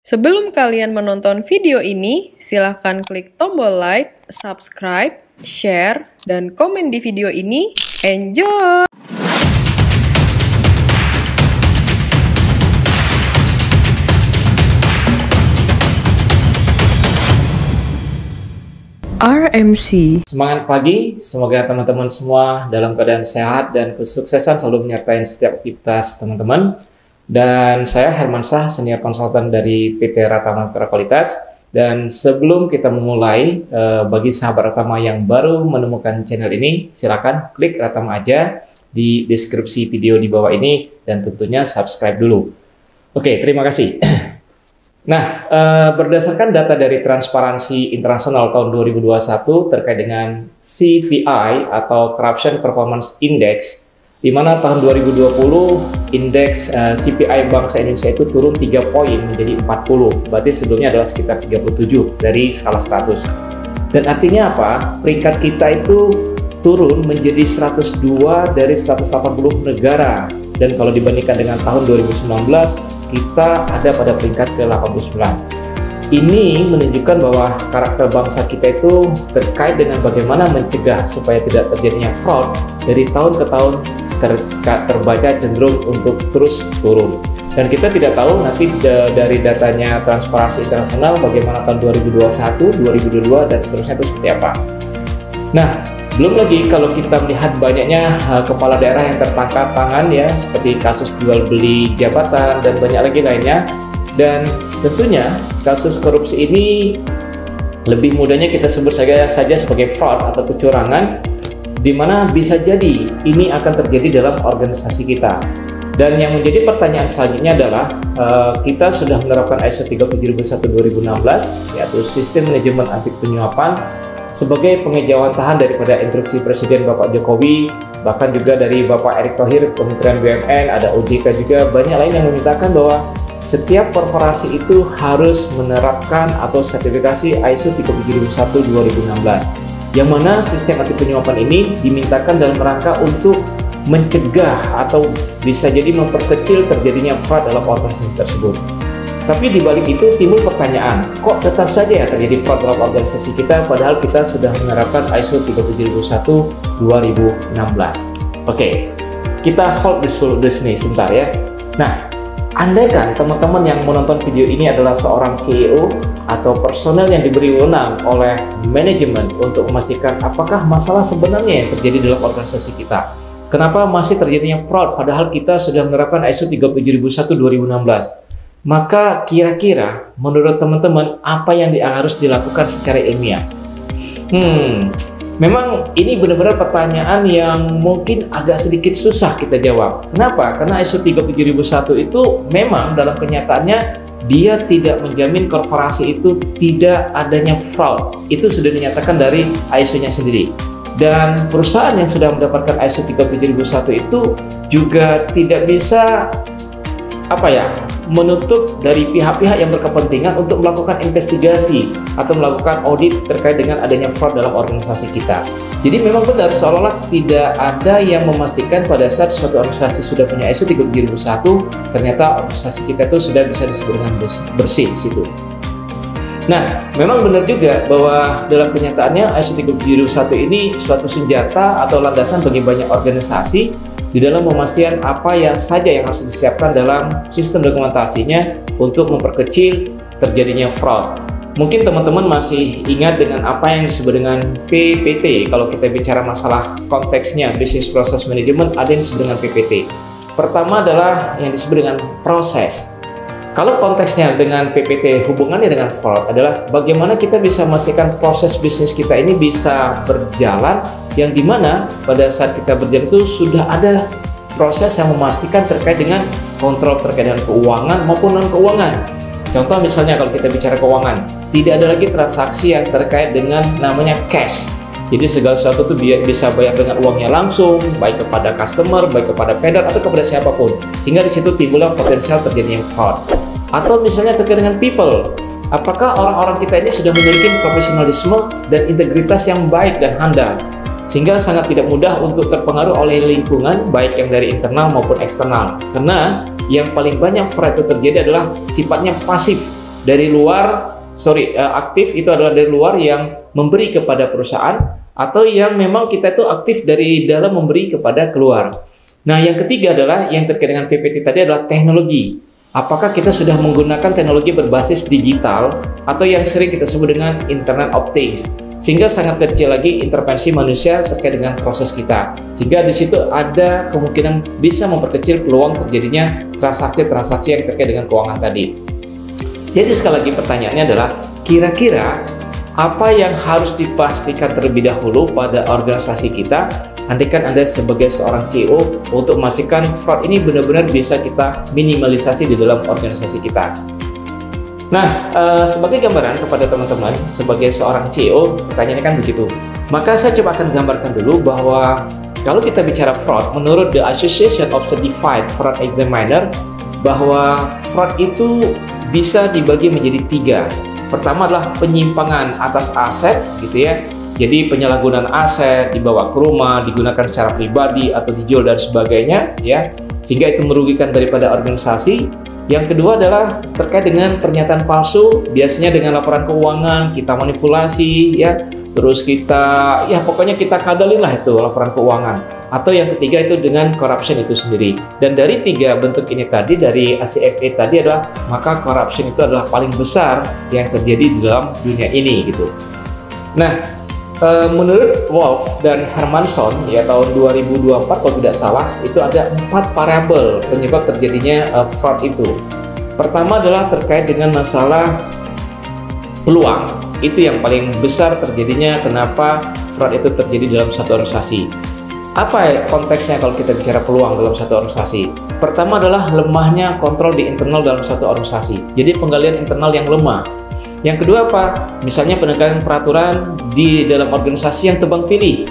Sebelum kalian menonton video ini, silahkan klik tombol like, subscribe, share, dan komen di video ini. Enjoy! RMC. Semangat pagi, semoga teman-teman semua dalam keadaan sehat dan kesuksesan selalu menyertai setiap aktivitas teman-teman. Dan saya Hermansyah, senior konsultan dari PT Ratama Mitra Kualitas. Dan sebelum kita memulai, bagi sahabat Ratama yang baru menemukan channel ini, silakan klik Ratama aja di deskripsi video di bawah ini dan tentunya subscribe dulu. Oke, terima kasih. Nah, berdasarkan data dari Transparansi Internasional tahun 2021 terkait dengan CVI atau Corruption Performance Index, di mana tahun 2020 indeks CPI bangsa Indonesia itu turun 3 poin menjadi 40. Berarti sebelumnya adalah sekitar 37 dari skala 100. Dan artinya apa? Peringkat kita itu turun menjadi 102 dari 180 negara. Dan kalau dibandingkan dengan tahun 2019, kita ada pada peringkat ke-89. Ini menunjukkan bahwa karakter bangsa kita itu terkait dengan bagaimana mencegah supaya tidak terjadinya fraud dari tahun ke tahun terbaca cenderung untuk terus turun. Dan kita tidak tahu nanti dari datanya Transparansi Internasional bagaimana tahun 2021, 2022 dan seterusnya itu seperti apa. Nah, belum lagi kalau kita melihat banyaknya kepala daerah yang tertangkap tangan ya, seperti kasus jual beli jabatan dan banyak lagi lainnya. Dan tentunya kasus korupsi ini lebih mudahnya kita sebut saja sebagai fraud atau kecurangan, di mana bisa jadi ini akan terjadi dalam organisasi kita. Dan yang menjadi pertanyaan selanjutnya adalah kita sudah menerapkan ISO 37001/2016 yaitu Sistem Manajemen Anti Penyuapan sebagai pengejawantahan daripada instruksi Presiden Bapak Jokowi, bahkan juga dari Bapak Erick Thohir, Kementerian BUMN, ada OJK juga, banyak lain yang memintakan bahwa setiap korporasi itu harus menerapkan atau sertifikasi ISO 37001/2016. Yang mana sistem anti penyuapan ini dimintakan dalam rangka untuk mencegah atau bisa jadi memperkecil terjadinya fraud dalam organisasi tersebut. Tapi di balik itu timbul pertanyaan, kok tetap saja ya terjadi fraud dalam organisasi kita padahal kita sudah menerapkan ISO 37001/2016. Oke, kita hold di sini sebentar ya. Nah, andaikan teman-teman yang menonton video ini adalah seorang CEO atau personel yang diberi wewenang oleh manajemen untuk memastikan apakah masalah sebenarnya yang terjadi dalam organisasi kita. Kenapa masih terjadinya fraud padahal kita sudah menerapkan ISO 37001/2016? Maka kira-kira menurut teman-teman apa yang harus dilakukan secara ilmiah? Memang ini benar-benar pertanyaan yang mungkin agak sedikit susah kita jawab. Kenapa? Karena ISO 37001 itu memang dalam kenyataannya dia tidak menjamin korporasi itu tidak adanya fraud. Itu sudah dinyatakan dari ISO-nya sendiri. Dan perusahaan yang sudah mendapatkan ISO 37001 itu juga tidak bisa menutup dari pihak-pihak yang berkepentingan untuk melakukan investigasi atau melakukan audit terkait dengan adanya fraud dalam organisasi kita. Jadi memang benar seolah-olah tidak ada yang memastikan pada saat suatu organisasi sudah punya ISO 37001 ternyata organisasi kita itu sudah bisa disebut dengan bersih di situ. Nah, memang benar juga bahwa dalam kenyataannya ISO 37001 ini suatu senjata atau landasan bagi banyak organisasi di dalam memastikan apa yang saja yang harus disiapkan dalam sistem dokumentasinya untuk memperkecil terjadinya fraud. Mungkin teman-teman masih ingat dengan apa yang disebut dengan PPT. Kalau kita bicara masalah konteksnya, Business Process Management, ada yang disebut dengan PPT. Pertama adalah yang disebut dengan proses. Kalau konteksnya dengan PPT hubungannya dengan fraud adalah bagaimana kita bisa memastikan proses bisnis kita ini bisa berjalan, yang dimana pada saat kita berjalan itu sudah ada proses yang memastikan terkait dengan kontrol terkait dengan keuangan maupun non-keuangan. Contoh misalnya kalau kita bicara keuangan, tidak ada lagi transaksi yang terkait dengan namanya cash. Jadi segala sesuatu itu bisa bayar dengan uangnya langsung, baik kepada customer, baik kepada vendor atau kepada siapapun. Sehingga di situ timbullah potensial terjadinya fraud. Atau misalnya terkait dengan people. Apakah orang-orang kita ini sudah memiliki profesionalisme dan integritas yang baik dan handal? Sehingga sangat tidak mudah untuk terpengaruh oleh lingkungan baik yang dari internal maupun eksternal. Karena yang paling banyak fraud itu terjadi adalah sifatnya pasif. dari luar, aktif itu adalah dari luar yang memberi kepada perusahaan, atau yang memang kita itu aktif dari dalam memberi kepada keluar. Nah, yang ketiga adalah yang terkait dengan PPT tadi adalah teknologi. Apakah kita sudah menggunakan teknologi berbasis digital atau yang sering kita sebut dengan Internet of Things, sehingga sangat kecil lagi intervensi manusia terkait dengan proses kita, sehingga di situ ada kemungkinan bisa memperkecil peluang terjadinya transaksi-transaksi yang terkait dengan keuangan tadi. Jadi sekali lagi pertanyaannya adalah, kira-kira apa yang harus dipastikan terlebih dahulu pada organisasi kita, andaikan Anda sebagai seorang CEO, untuk memastikan fraud ini benar-benar bisa kita minimalisasi di dalam organisasi kita. Nah, sebagai gambaran kepada teman-teman, sebagai seorang CEO, pertanyaannya kan begitu. Maka saya coba akan gambarkan dulu bahwa kalau kita bicara fraud, menurut the Association of Certified Fraud Examiner, bahwa fraud itu bisa dibagi menjadi 3. Pertama adalah penyimpangan atas aset, gitu ya. Jadi penyalahgunaan aset, dibawa ke rumah, digunakan secara pribadi atau dijual dan sebagainya, ya, sehingga itu merugikan daripada organisasi. Yang kedua adalah terkait dengan pernyataan palsu, biasanya dengan laporan keuangan kita manipulasi, ya, terus kita, ya pokoknya kita kadalin lah itu laporan keuangan. Atau yang ketiga itu dengan corruption itu sendiri. Dan dari 3 bentuk ini tadi, dari ACFA tadi adalah, maka corruption itu adalah paling besar yang terjadi di dalam dunia ini, gitu. Nah, menurut Wolf dan Hermanson, ya, tahun 2024 kalau tidak salah, itu ada 4 variabel penyebab terjadinya fraud itu. Pertama adalah terkait dengan masalah peluang. Itu yang paling besar terjadinya kenapa fraud itu terjadi dalam satu organisasi. Apa konteksnya kalau kita bicara peluang dalam satu organisasi? Pertama adalah lemahnya kontrol di internal dalam satu organisasi. Jadi penggalian internal yang lemah. Yang kedua apa? Misalnya penegakan peraturan di dalam organisasi yang tebang pilih.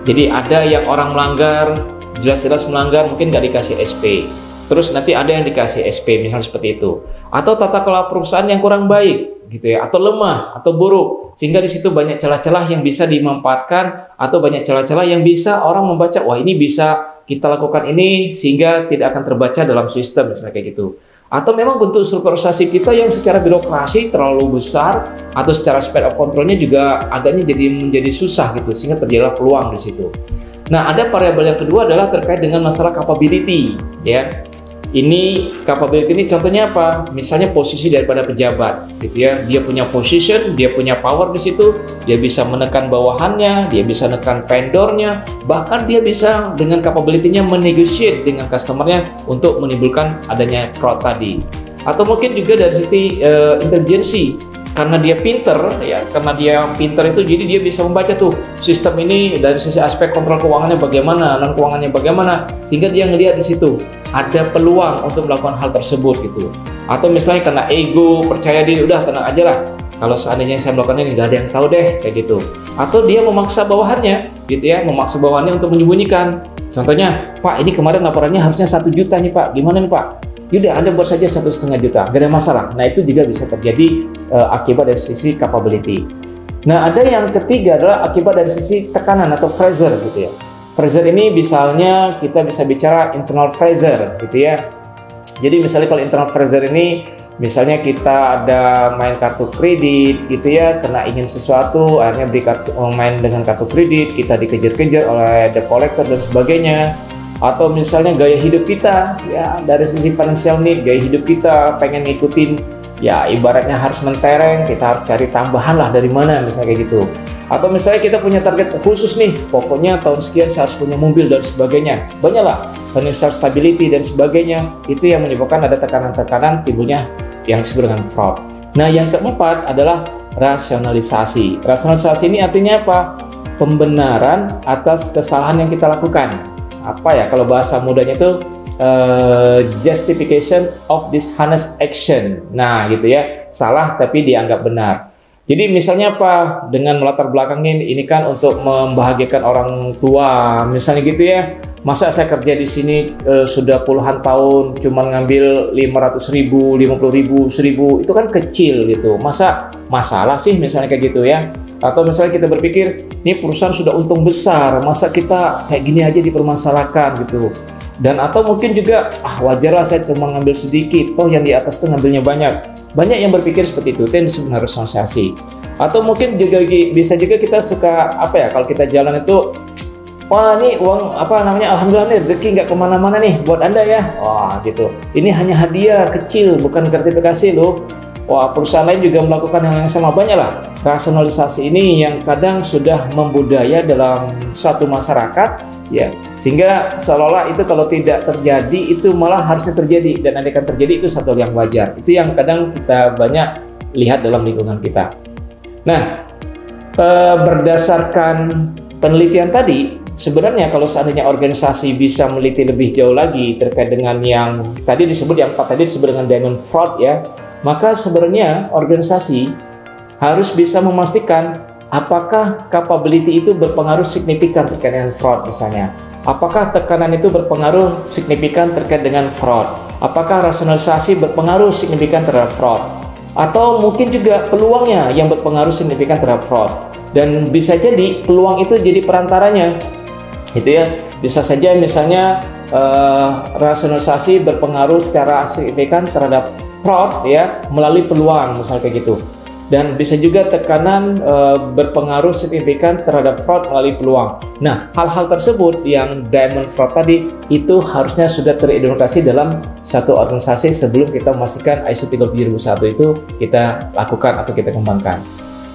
Jadi ada yang orang melanggar, jelas-jelas melanggar, mungkin nggak dikasih SP. Terus nanti ada yang dikasih SP, misalnya seperti itu. Atau tata kelola perusahaan yang kurang baik, gitu ya, atau lemah, atau buruk. Sehingga di situ banyak celah-celah yang bisa dimanfaatkan, atau banyak celah-celah yang bisa orang membaca, wah ini bisa kita lakukan ini sehingga tidak akan terbaca dalam sistem, misalnya kayak gitu. Atau memang bentuk strukturisasi kita yang secara birokrasi terlalu besar, atau secara span of controlnya juga agaknya menjadi susah gitu, sehingga terjadilah peluang di situ. Nah, ada variabel yang kedua adalah terkait dengan masalah capability, ya. Ini capability ini contohnya apa? Misalnya posisi daripada pejabat, gitu ya. Dia punya position, dia punya power di situ, dia bisa menekan bawahannya, dia bisa menekan vendornya, bahkan dia bisa dengan capability-nya menegotiate dengan customernya untuk menimbulkan adanya fraud tadi. Atau mungkin juga dari sisi intelijensi, karena dia pinter, ya, karena dia pinter itu jadi dia bisa membaca tuh sistem ini dari sisi aspek kontrol keuangannya bagaimana, non keuangannya bagaimana, sehingga dia ngelihat di situ ada peluang untuk melakukan hal tersebut gitu. Atau misalnya karena ego, percaya diri, udah tenang aja lah, kalau seandainya saya melakukan ini nggak ada yang tahu deh, kayak gitu. Atau dia memaksa bawahannya, gitu ya, memaksa bawahannya untuk menyembunyikan. Contohnya, Pak, ini kemarin laporannya harusnya 1 juta nih Pak, gimana nih Pak? Yaudah, Anda buat saja 1,5 juta, gak ada masalah. Nah, itu juga bisa terjadi akibat dari sisi capability. Nah, ada yang ketiga adalah akibat dari sisi tekanan atau pressure gitu ya. Pressure ini misalnya kita bisa bicara internal pressure gitu ya. Jadi misalnya kalau internal pressure ini, misalnya kita ada main kartu kredit gitu ya, karena ingin sesuatu, akhirnya main dengan kartu kredit, kita dikejar-kejar oleh debt collector dan sebagainya. Atau misalnya gaya hidup kita, ya dari sisi financial need, gaya hidup kita pengen ngikutin, ya ibaratnya harus mentereng, kita harus cari tambahan lah dari mana, misalnya kayak gitu. Atau misalnya kita punya target khusus nih, pokoknya tahun sekian saya harus punya mobil dan sebagainya. Banyaklah financial stability dan sebagainya, itu yang menyebabkan ada tekanan-tekanan timbulnya yang disebut dengan fraud. Nah, yang keempat adalah rasionalisasi. Rasionalisasi ini artinya apa? Pembenaran atas kesalahan yang kita lakukan. Apa ya kalau bahasa mudanya itu justification of dishonest action. Nah, gitu ya, salah tapi dianggap benar. Jadi misalnya apa? Dengan melatar belakangin ini kan untuk membahagiakan orang tua, misalnya gitu ya. Masa saya kerja di sini sudah puluhan tahun cuma ngambil 500.000, 50.000, 1.000, itu kan kecil gitu. Masa masalah sih misalnya kayak gitu ya. Atau misalnya kita berpikir, ini perusahaan sudah untung besar, masa kita kayak gini aja dipermasalahkan gitu. Dan atau mungkin juga wajarlah saya cuma ngambil sedikit, toh yang di atas tuh ngambilnya banyak. Banyak yang berpikir seperti itu disebut rasionalisasi. Atau mungkin juga bisa juga kita suka apa ya, kalau kita jalan itu, wah ini uang apa namanya, alhamdulillah nih rezeki nggak kemana-mana nih buat Anda ya, wah gitu, ini hanya hadiah kecil bukan gratifikasi loh. Wah, perusahaan lain juga melakukan hal yang sama. Banyak lah rasionalisasi ini yang kadang sudah membudaya dalam suatu masyarakat ya, sehingga seolah-olah itu kalau tidak terjadi itu malah harusnya terjadi, dan andaikan terjadi itu satu hal yang wajar. Itu yang kadang kita banyak lihat dalam lingkungan kita. Nah, berdasarkan penelitian tadi, sebenarnya kalau seandainya organisasi bisa meneliti lebih jauh lagi terkait dengan yang tadi disebut, yang tadi disebut dengan diamond fraud ya, maka sebenarnya organisasi harus bisa memastikan apakah capability itu berpengaruh signifikan terkait dengan fraud misalnya. Apakah tekanan itu berpengaruh signifikan terkait dengan fraud? Apakah rasionalisasi berpengaruh signifikan terhadap fraud? Atau mungkin juga peluangnya yang berpengaruh signifikan terhadap fraud. Dan bisa jadi peluang itu jadi perantaranya. Itu ya, bisa saja misalnya rasionalisasi berpengaruh secara signifikan terhadap fraud ya melalui peluang misalnya kayak gitu, dan bisa juga tekanan berpengaruh signifikan terhadap fraud melalui peluang. Nah, hal-hal tersebut yang diamond fraud tadi itu harusnya sudah teridentifikasi dalam satu organisasi sebelum kita memastikan ISO 37001 itu kita lakukan atau kita kembangkan.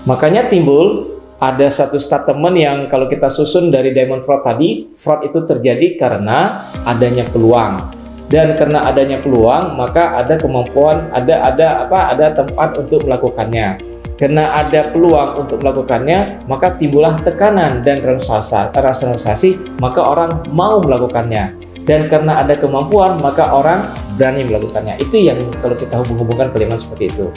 Makanya timbul ada satu statement yang kalau kita susun dari diamond fraud tadi, fraud itu terjadi karena adanya peluang. Dan karena adanya peluang, maka ada kemampuan, ada tempat untuk melakukannya. Karena ada peluang untuk melakukannya, maka timbullah tekanan dan rasionalisasi, maka orang mau melakukannya. Dan karena ada kemampuan, maka orang berani melakukannya. Itu yang kalau kita hubung-hubungkan kalimat seperti itu.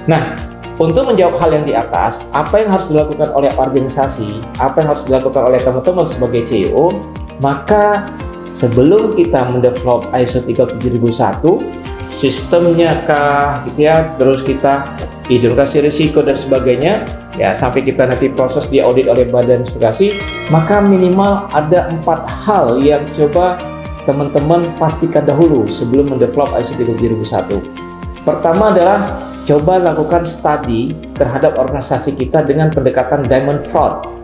Nah, untuk menjawab hal yang di atas, apa yang harus dilakukan oleh organisasi, apa yang harus dilakukan oleh teman-teman sebagai CEO, maka sebelum kita mendevelop ISO 37001, sistemnya kah gitu ya, terus kita identifikasi risiko dan sebagainya ya, sampai kita nanti proses diaudit oleh badan sertifikasi, maka minimal ada 4 hal yang coba teman-teman pastikan dahulu sebelum mendevelop ISO 37001. Pertama adalah coba lakukan study terhadap organisasi kita dengan pendekatan diamond fraud.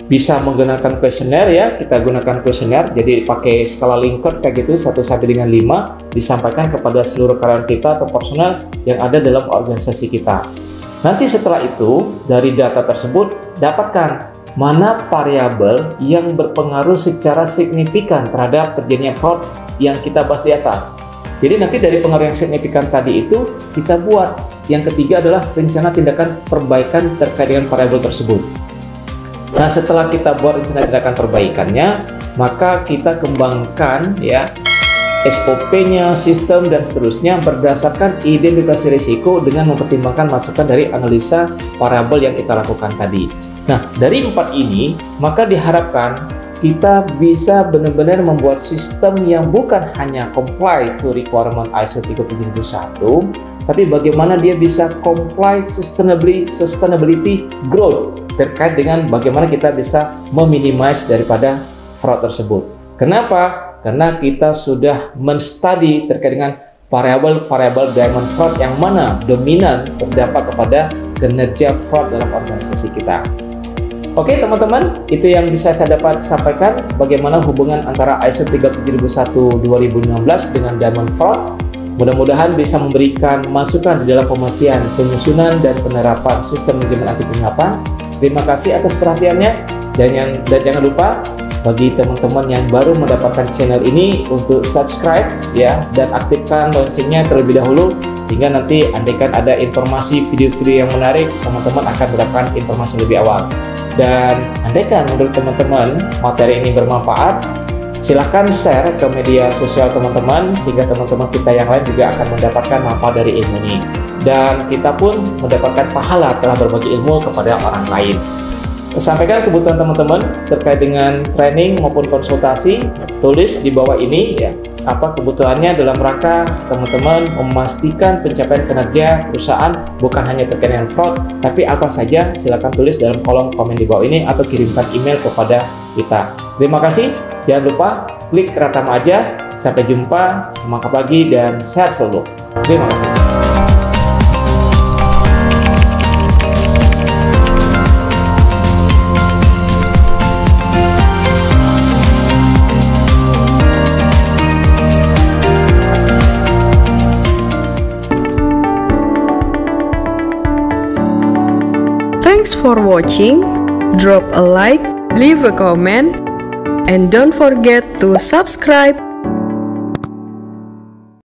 Bisa menggunakan kuesioner ya, kita gunakan kuesioner, jadi pakai skala Likert kayak gitu 1 sampai dengan 5, disampaikan kepada seluruh karyawan kita atau personel yang ada dalam organisasi kita. Nanti setelah itu dari data tersebut dapatkan mana variabel yang berpengaruh secara signifikan terhadap terjadinya fraud yang kita bahas di atas. Jadi nanti dari pengaruh yang signifikan tadi itu kita buat. Yang ketiga adalah rencana tindakan perbaikan terkait dengan variabel tersebut. Nah, setelah kita buat rencana tindakan perbaikannya, maka kita kembangkan ya SOP-nya, sistem dan seterusnya berdasarkan identifikasi risiko dengan mempertimbangkan masukan dari analisa variabel yang kita lakukan tadi. Nah, dari 4 ini, maka diharapkan kita bisa benar-benar membuat sistem yang bukan hanya comply to requirement ISO 37001, tapi bagaimana dia bisa comply sustainability growth terkait dengan bagaimana kita bisa meminimize daripada fraud tersebut. Kenapa? Karena kita sudah men-study terkait dengan variabel-variabel diamond fraud yang mana dominan berdampak kepada kinerja fraud dalam organisasi kita. Oke teman-teman, itu yang bisa saya dapat sampaikan bagaimana hubungan antara ISO 37001 2016 dengan diamond fraud. Mudah-mudahan bisa memberikan masukan di dalam pemastian, penyusunan, dan penerapan sistem manajemen anti pengelapan. Terima kasih atas perhatiannya, dan jangan lupa bagi teman-teman yang baru mendapatkan channel ini untuk subscribe ya, dan aktifkan loncengnya terlebih dahulu, sehingga nanti andaikan ada informasi video-video yang menarik, teman-teman akan mendapatkan informasi lebih awal. Dan andaikan menurut teman-teman materi ini bermanfaat, silahkan share ke media sosial teman-teman, sehingga teman-teman kita yang lain juga akan mendapatkan manfaat dari ilmu ini. Dan kita pun mendapatkan pahala telah berbagi ilmu kepada orang lain. Sampaikan kebutuhan teman-teman terkait dengan training maupun konsultasi, tulis di bawah ini ya, apa kebutuhannya dalam rangka teman-teman memastikan pencapaian kinerja perusahaan bukan hanya terkait dengan fraud, tapi apa saja silakan tulis dalam kolom komen di bawah ini atau kirimkan email kepada kita. Terima kasih, jangan lupa klik Ratama aja. Sampai jumpa, semangat pagi dan sehat selalu. Terima kasih. Thanks for watching. Drop a like, leave a comment, and don't forget to subscribe.